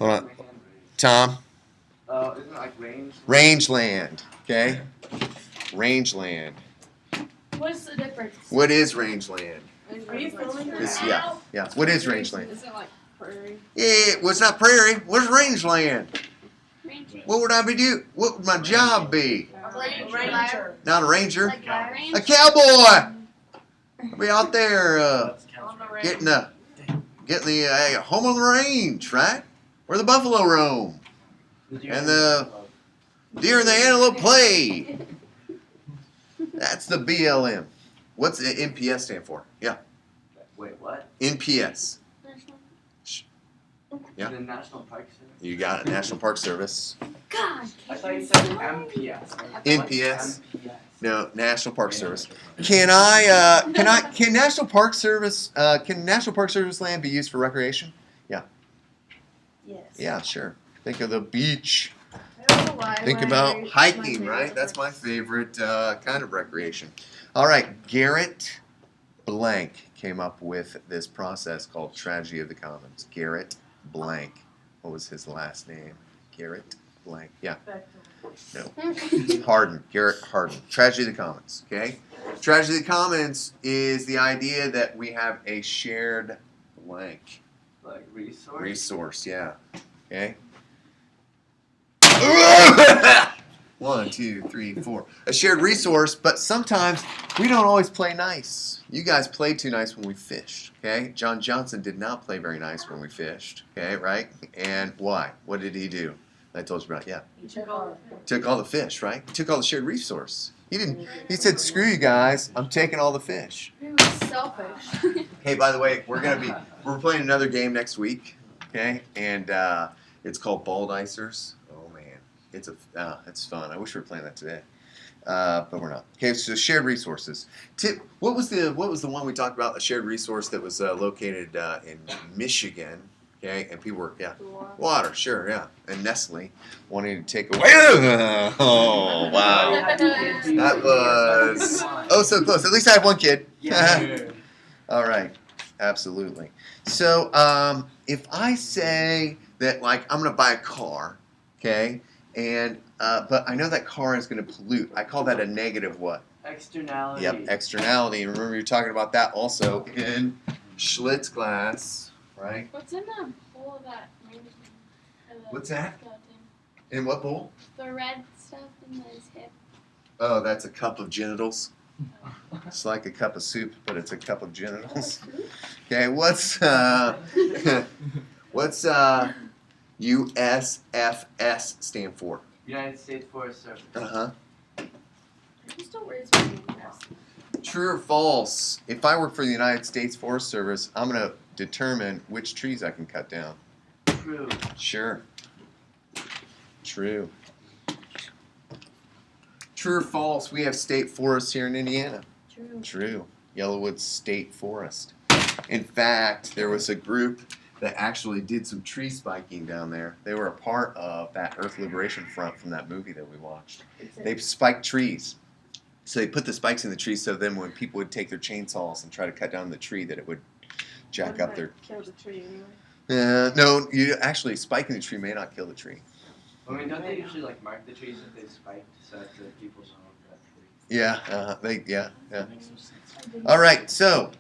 Hold on. Tom? Isn't it like range? Rangeland. Okay? Rangeland. What's the difference? What is rangeland? Are you filming This, this? yeah. What is rangeland? Is it like prairie? Yeah, well, it's not prairie. What's rangeland? Ranger. What would I be do? What would my job be? Ranger. Not a ranger. Like a ranger. A cowboy. I'll be out there That's counts right. getting the home on the range, right? Where the buffalo roam, and the deer and the antelope play. That's the BLM. What's the NPS stand for? Yeah, Wait, what? NPS. Yeah. The National Park Service? You got it. National Park Service. God. I thought you said MPS. NPS. MPS. No, National Park Service. Can National Park Service land be used for recreation? Yeah. Yes. Yeah, sure. Think of the beach. Think Think about hiking, right? That's my favorite kind of recreation. All right, Garrett Blank came up with this process called Tragedy of the Commons. Garrett Blank. What was his last name? Garrett Blank. Yeah. No. Hardin. Garrett Hardin. Tragedy of the Commons. Okay? Tragedy of the Commons is the idea that we have a shared blank. Like resource? Resource, yeah. Okay? 1, 2, 3, 4. A shared resource, but sometimes we don't always play nice. You guys played too nice when we fished, okay? John Johnson did not play very nice when we fished, okay, right? And why? What did he do? I told you about, yeah. Took all the fish, right? Took all the shared resource. He didn't. He said, "Screw you guys! I'm taking all the fish." He was selfish. Hey, by the way, we're playing another game next week, okay? And it's called Bald Icers. Oh man, it's fun. I wish we were playing that today, but we're not. Okay, so shared resources. What was the one we talked about? A shared resource that was located in Michigan. Okay, and people were water, sure, yeah, and Nestle wanting to take away. Oh wow, that was so close. At least I have one kid. Yeah. All right, absolutely. So if I say that, like, I'm going to buy a car, okay, and but I know that car is going to pollute. I call that a negative what? Externality. Yep, externality. And remember, you're talking about that also in Schlitz class, right? What's in the bowl of that? What's that? Skeleton? In what bowl? The red stuff in his hip. Oh, that's a cup of genitals. It's like a cup of soup, but it's a cup of genitals. Okay, what's USFS stand for? United States Forest Service. He still wears my dress. True or false? If I work for the United States Forest Service, I'm going to determine which trees I can cut down. True. Sure. True. True or false? We have state forests here in Indiana. True. True. Yellowwood State Forest. In fact, there was a group that actually did some tree spiking down there. They were a part of that Earth Liberation Front from that movie that we watched. They spiked trees. So they put the spikes in the trees so then when people would take their chainsaws and try to cut down the tree that it would jack up their... Kill the tree anyway. no, you actually spiking the tree may not kill the tree. I mean, don't they usually like mark the trees that they spiked so that the people know that tree? Yeah, yeah. All right, so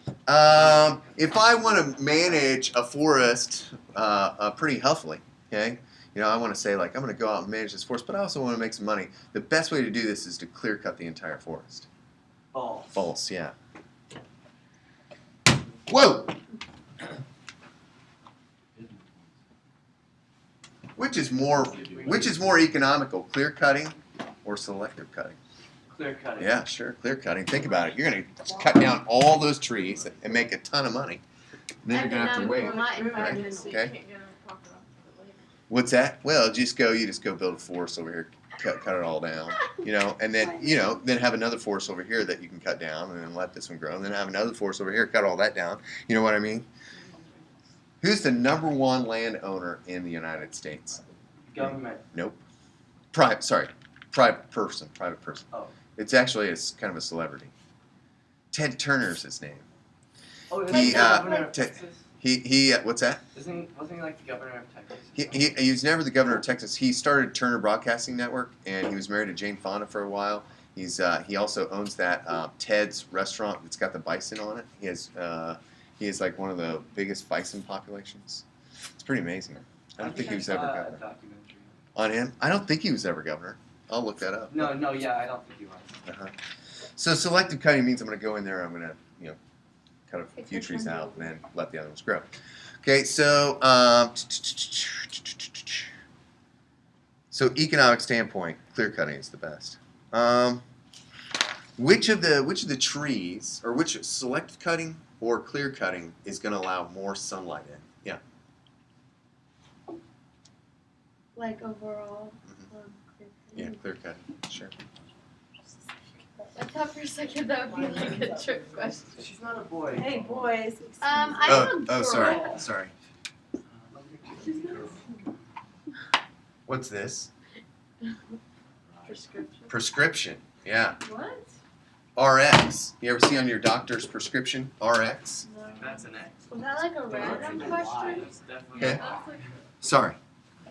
if I want to manage a forest pretty huffily, okay, I want to say, like, I'm going to go out and manage this forest, but I also want to make some money. The best way to do this is to clear cut the entire forest. False. False, yeah. Whoa! Which is more economical, clear cutting or selective cutting? Clear cutting. Yeah, sure, clear cutting. Think about it. You're going to cut down all those trees and make a ton of money. And then you're going to have to wait. Right? Okay. What's that? Well, you just go build a forest over here, cut it all down, and then then have another forest over here that you can cut down, and then let this one grow, and then have another forest over here, cut all that down. You know what I mean? Who's the #1 landowner in the United States? Government. Nope. Private person. Oh. It's actually kind of a celebrity. Ted Turner's his name. Oh, He, governor of Ted- Texas? What's that? Wasn't he like the governor of Texas? He was never the governor of Texas. He started Turner Broadcasting Network, and he was married to Jane Fonda for a while. He also owns that Ted's restaurant that's got the bison on it. He has like one of the biggest bison populations. It's pretty amazing. I don't think he was ever governor. Documentary. On him? I don't think he was ever governor. I'll look that up. No, yeah, I don't think he was. Uh-huh. So selective cutting means I'm going to go in there. I'm going to cut a few Which trees one? out and then let the other ones grow. Okay, so so economic standpoint, clear cutting is the best. Which of the trees, or which selective cutting or clear cutting is going to allow more sunlight in? Yeah. Like overall. Yeah, clear cutting. Sure. I thought for a second that would be like a trick question. She's not a boy. Hey, boys. I am a girl. Sorry. What's this? Prescription. Prescription. Yeah. What? RX. You ever see on your doctor's prescription? RX. No. That's an X. Was that like a random question? That's definitely Okay. That's like, Sorry.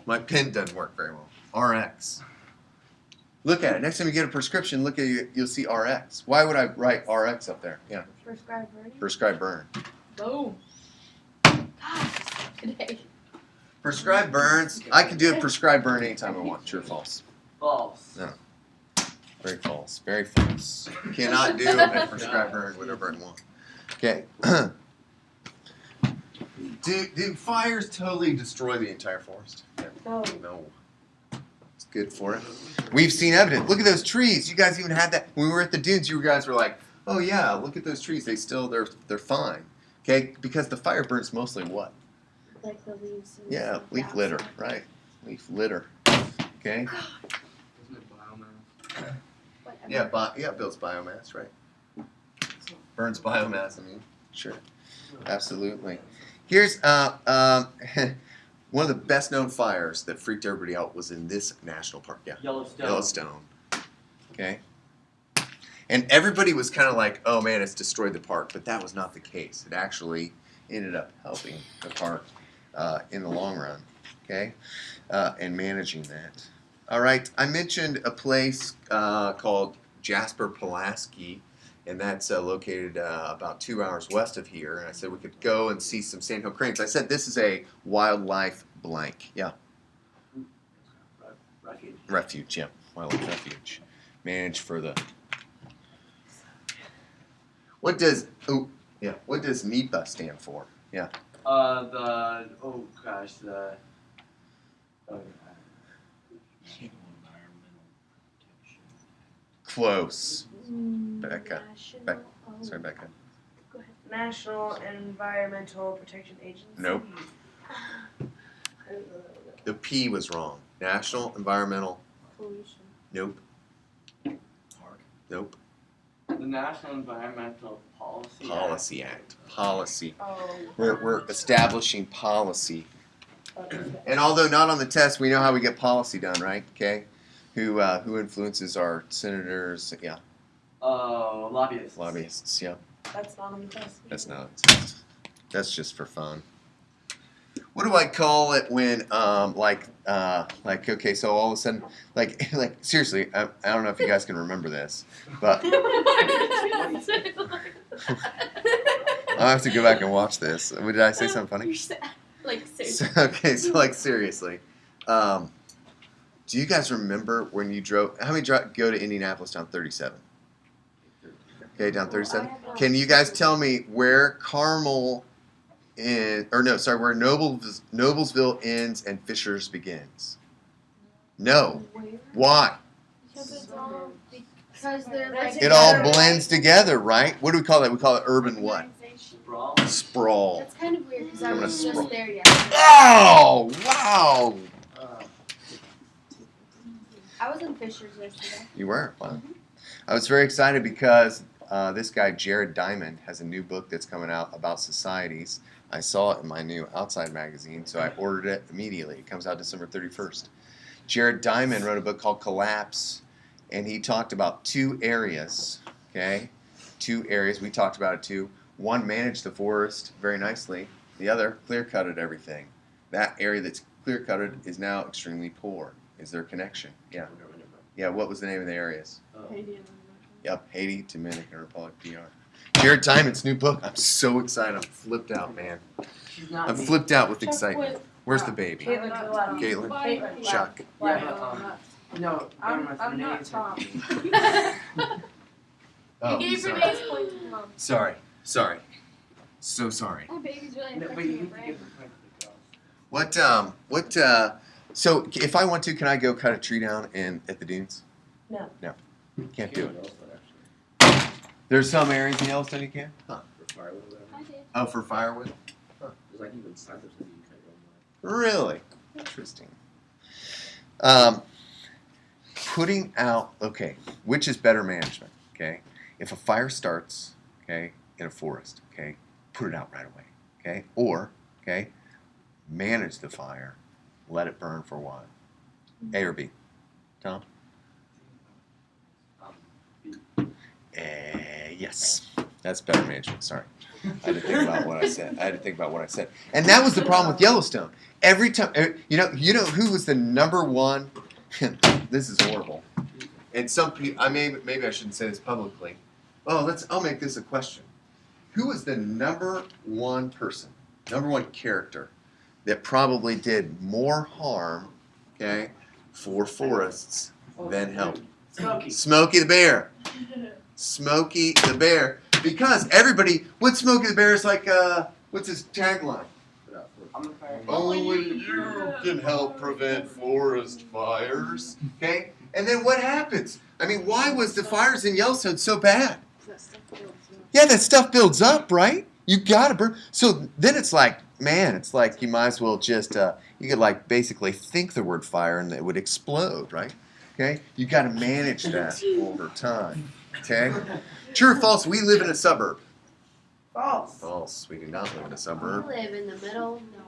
My pen doesn't work very well. RX. Look at it. Next time you get a prescription, look at it. You'll see RX. Why would I write RX up there? Yeah. prescribed burning? Prescribed burn. Boom. Gosh, today. Prescribed burns. I can do a prescribed burn anytime I want. True or false? false. No. Very false. Very false. You cannot do a prescribed burn whatever I want. Okay. Do fires totally destroy the entire forest? No. No. It's good for it. We've seen evidence. Look at those trees. You guys even had that when we were at the dunes. You guys were like, "Oh yeah, look at those trees. They're fine." Okay, because the fire burns mostly what? Like the leaves. And Yeah, stuff leaf litter, outside. right? Leaf litter. Okay. Isn't it biomass? Whatever. Yeah, builds biomass, right? Burns biomass. I mean, sure, absolutely. Here's one of the best known fires that freaked everybody out was in this national park. Yeah. Yellowstone. Yellowstone. Okay. And everybody was kind of like, oh man, it's destroyed the park. But that was not the case. It actually ended up helping the park in the long run. Okay. And managing that. All right. I mentioned a place called Jasper Pulaski. And that's located about 2 hours west of here. And I said we could go and see some sandhill cranes. I said this is a wildlife blank. Yeah. Refuge. Refuge, yeah. Wildlife refuge. Managed for the. What does NEPA stand for? Yeah. The Close. Becca. National- Becca. oh, Sorry, Becca. Go ahead. National Environmental Protection Agency. Nope. The P was wrong. National Environmental. Pollution. Nope. Nope. The National Environmental Policy. Policy Act. Policy. Oh. We're establishing policy. And although not on the test, we know how we get policy done, right? Okay. Who influences our senators? Yeah. Oh, lobbyists. Lobbyists. Yeah. That's not on the test. That's not. That's just for fun. What do I call it when okay, so all of a sudden like seriously, I don't know if you guys can remember this, but I'll have to go back and watch this. Did I say something funny? You're sad. Like seriously. Okay, so like seriously, do you guys remember when you drove? How many go to Indianapolis down 37? Okay, down 37. Can you guys tell me where Carmel where Noblesville ends and Fishers begins? No. Where? Why? Because they're like. It all blends together, right? What do we call that? We call it urban what? Sprawl. Sprawl. That's kind of weird because I I'm gonna was sprawl. just there yesterday. Oh, wow. I was in Fishers yesterday. You were? Wow. I was very excited because this guy, Jared Diamond, has a new book that's coming out about societies. I saw it in my new Outside magazine, so I ordered it immediately. It comes out December 31st. Jared Diamond wrote a book called Collapse, and he talked about 2 areas, okay? 2 areas. We talked about it too. One managed the forest very nicely. The other clear-cutted everything. That area that's clear-cutted is now extremely poor. Is there a connection? Yeah. Yeah, what was the name of the areas? Yep, Haiti, Dominican Republic, DR. Jared Diamond's new book. I'm so excited. I'm flipped out, man. She's not I'm me. flipped out with excitement. Where's the baby? Caitlin to the left. Caitlin. Caitlin. Chuck. Yeah, but, no, I'm Renee's not in Tom. it. Oh, You gave sorry. Renee's point to mom. Sorry. Sorry. So sorry. My baby's really No, but affecting you your need to brain. give the point to the girls. So if I want to, can I go cut a tree down at the dunes? No. No. Can't do it. Yellowstone, actually. There's some areas in Yellowstone you can? Huh. For firewood, whatever. I did. Oh, for firewood? There's like even signs that you can't go on. Really? Interesting. Putting out, okay, which is better management, okay? If a fire starts, okay, in a forest, okay, put it out right away, okay? Or, okay, manage the fire, let it burn for a while. A or B? Tom? Yes. That's better management, sorry. I had to think about what I said. And that was the problem with Yellowstone. Every time, you know who was the number one? This is horrible. And some people, maybe I shouldn't say this publicly. Oh, I'll make this a question. Who was the number one person, number one character that probably did more harm, okay, for forests than help? Smokey. Smokey the Bear. Smokey the Bear. Because everybody, what Smokey the Bear is like, what's his tagline? I'm the fire. Only you can help prevent forest fires. Okay? And then what happens? I mean, why was the fires in Yellowstone so bad? Yeah, that stuff builds up, right? You gotta burn. So then it's like, man, it's like you might as well just, you could like basically think the word fire and it would explode, right? Okay? You gotta manage that over time. Okay? True or false, we live in a suburb. False. False, we do not live in a I suburb. live in the middle of nowhere.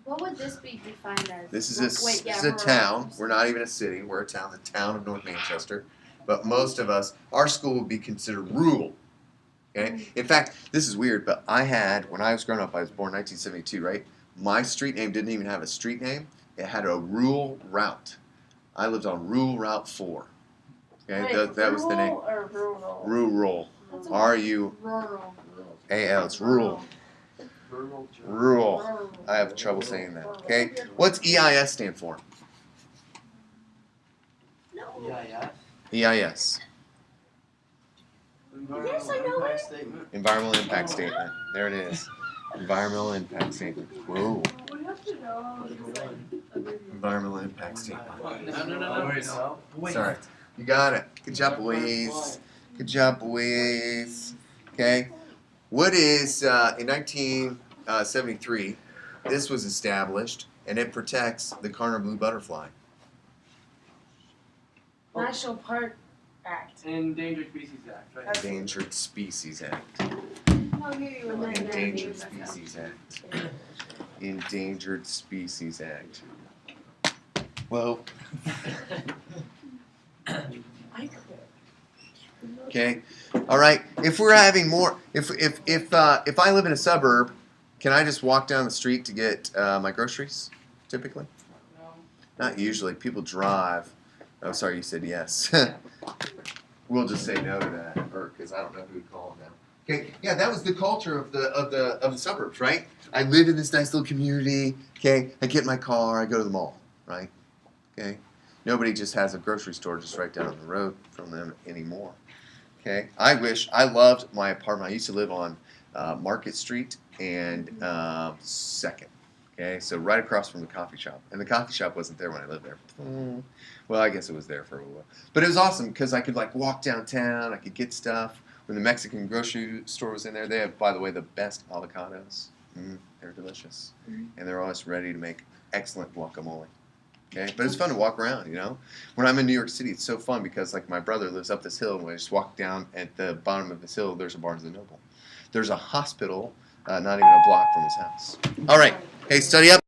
What would this be defined as? This is Wait, yeah, this is a rural. town. We're not even a city. We're a town, the town of North Manchester. But most of us, our school would be considered rural. Okay? In fact, this is weird, but when I was growing up, I was born in 1972, right? My street name didn't even have a street name. It had a rural route. I lived on Rural Route 4. Okay? Wait, that was the name. rural or rural? Rural. That's a R-U-A-L. rural. It's rural. Rural joke. Rural. I have trouble saying that. Okay? What's EIS stand for? No. Yeah. EIS. Yes, I know Impact it. statement. Environmental impact statement. There it is. Environmental impact statement. Whoa. We have to know. Environmental impact statement. No. Wait. Sorry. You got it. Good job, boys. Good job, boys. Okay. What is, in 1973, this was established, and it protects the Karner blue butterfly. National Park Act. Endangered Species Act, right? Endangered Species Act. I'll give you a minute. Endangered Species Act. Endangered Species Act. Whoa. I quit. Okay. All right. If we're having more, if I live in a suburb, can I just walk down the street to get my groceries? Typically, No. not usually. People drive. Oh, sorry. You said yes. We'll just say no to that, or because I don't know who to call now. Okay. Yeah, that was the culture of the suburbs, right? I live in this nice little community. Okay. I get in my car. I go to the mall. Right. Okay. Nobody just has a grocery store just right down the road from them anymore. Okay, I loved my apartment. I used to live on Market Street and 2nd. Okay, so right across from the coffee shop. And the coffee shop wasn't there when I lived there. Well, I guess it was there for a while. But it was awesome because I could like walk downtown. I could get stuff. When the Mexican grocery store was in there, they have, by the way, the best avocados. They're delicious. And they're always ready to make excellent guacamole. Okay, but it's fun to walk around, you know. When I'm in New York City, it's so fun because like my brother lives up this hill, and when I just walk down at the bottom of this hill, there's a Barnes and Noble. There's a hospital not even a block from his house. All right, hey, study up.